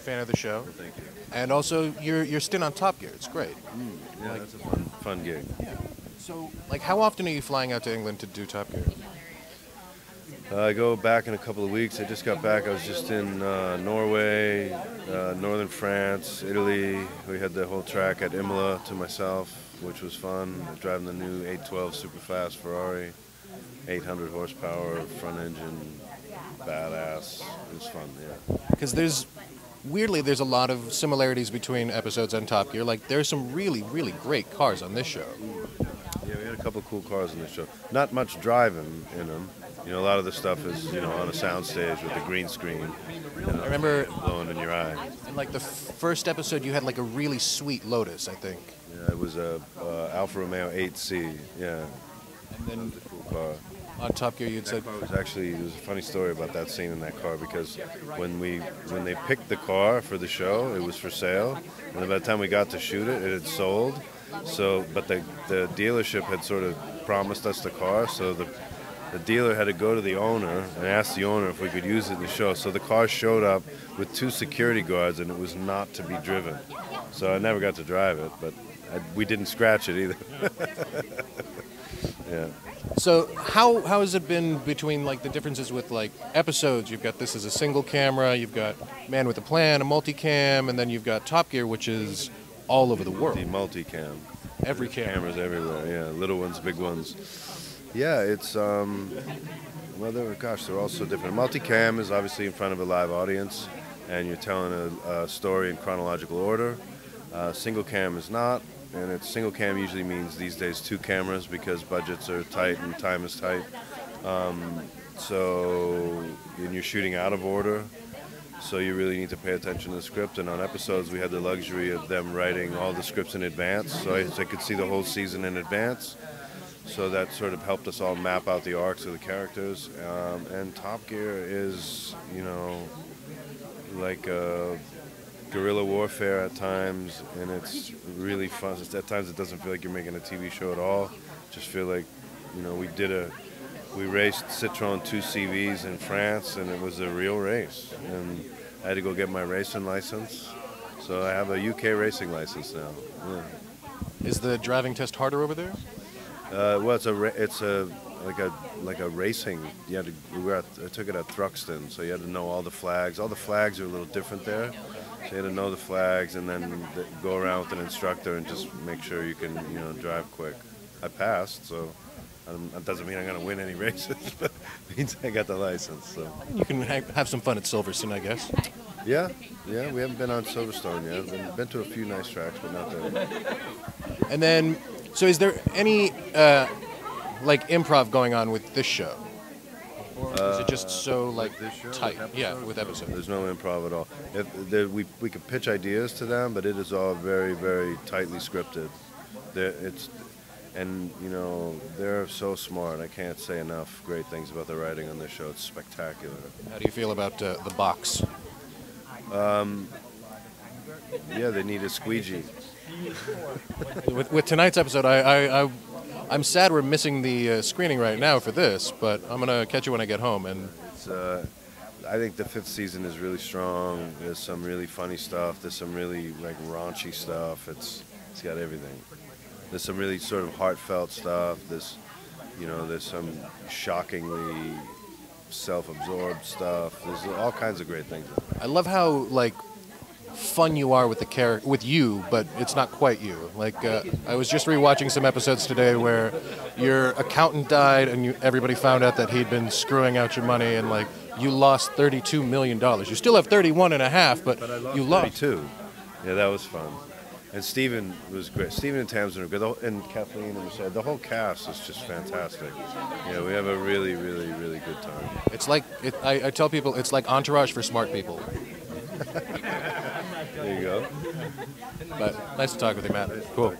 fan of the show. Thank you. And also, your stint on Top Gear. It's great. Yeah, that's a fun gig. Yeah. So, like, how often are you flying out to England to do Top Gear? I go back in a couple of weeks. I just got back. I was just in Norway, northern France, Italy. We had the whole track at Imola to myself, which was fun. Driving the new 812 super fast Ferrari, 800 horsepower, front engine, badass. It was fun, yeah. Because weirdly, there's a lot of similarities between episodes and Top Gear. Like, there's some really, really great cars on this show. Yeah, we had a couple of cool cars in this show. Not much driving in them. You know, a lot of the stuff is, on a soundstage with the green screen. I remember blowing in your eye. In like the first episode, you had like a really sweet Lotus, I think. Yeah, it was a Alfa Romeo 8C. Yeah, and then that was a cool car. On Top Gear, you'd said it was a funny story about that scene in that car, because when they picked the car for the show, it was for sale, and by the time we got to shoot it, it had sold. So, but the dealership had sort of promised us the car, so the dealer had to go to the owner and ask the owner if we could use it in the show. So the car showed up with 2 security guards, and it was not to be driven. So I never got to drive it, but we didn't scratch it either. Yeah. So how has it been between like the differences with like episodes? You've got this as a single camera, you've got Man with a Plan, a multicam, and then you've got Top Gear, which is all over the world. Multicam. Every cameras everywhere. Yeah, little ones, big ones. Yeah, it's they're all so different. Multicam is obviously in front of a live audience, and you're telling a story in chronological order. Single cam is not. And single cam usually means these days 2 cameras, because budgets are tight and time is tight. And you're shooting out of order, so you really need to pay attention to the script. And on episodes, we had the luxury of them writing all the scripts in advance, so I could see the whole season in advance. So that sort of helped us all map out the arcs of the characters. And Top Gear is, like a guerrilla warfare at times, and it's really fun. At times it doesn't feel like you're making a TV show at all. Just feel like, we raced Citroën 2CVs in France, and it was a real race. And I had to go get my racing license, so I have a UK racing license now. Yeah. Is the driving test harder over there? Well, it's like a racing. I took it at Thruxton, so you had to know all the flags. All the flags are a little different there. So you had to know the flags, and then go around with an instructor and just make sure you can, drive quick. I passed, so that doesn't mean I'm going to win any races, but it means I got the license. So you can have some fun at Silverstone, I guess. Yeah. We haven't been on Silverstone yet. We've been to a few nice tracks, but not there. And then, so is there any like improv going on with this show? Or is it just so like tight? Yeah, with episodes. There's no improv at all. We could pitch ideas to them, but it is all very, very tightly scripted. They're so smart. I can't say enough great things about the writing on this show. It's spectacular. How do you feel about the box? Yeah, they need a squeegee. With tonight's episode, I'm sad we're missing the screening right now for this, but I'm gonna catch you when I get home. And I think the 5th season is really strong. There's some really funny stuff. There's some really like raunchy stuff. It's got everything. There's some really sort of heartfelt stuff. There's some shockingly self-absorbed stuff. There's all kinds of great things. I love how like fun you are with the character, with you, but it's not quite you. Like I was just rewatching some episodes today where your accountant died, and everybody found out that he'd been screwing out your money, and like you lost $32 million. You still have 31.5, but you lost 32. Yeah, that was fun. And Steven was great. Steven and Tamsin are good, and Kathleen and Michelle. The whole cast is just fantastic. Yeah, we have a really, really, really good time. It's like I tell people it's like Entourage for smart people. There you go. But nice to talk with you, Matt. Cool.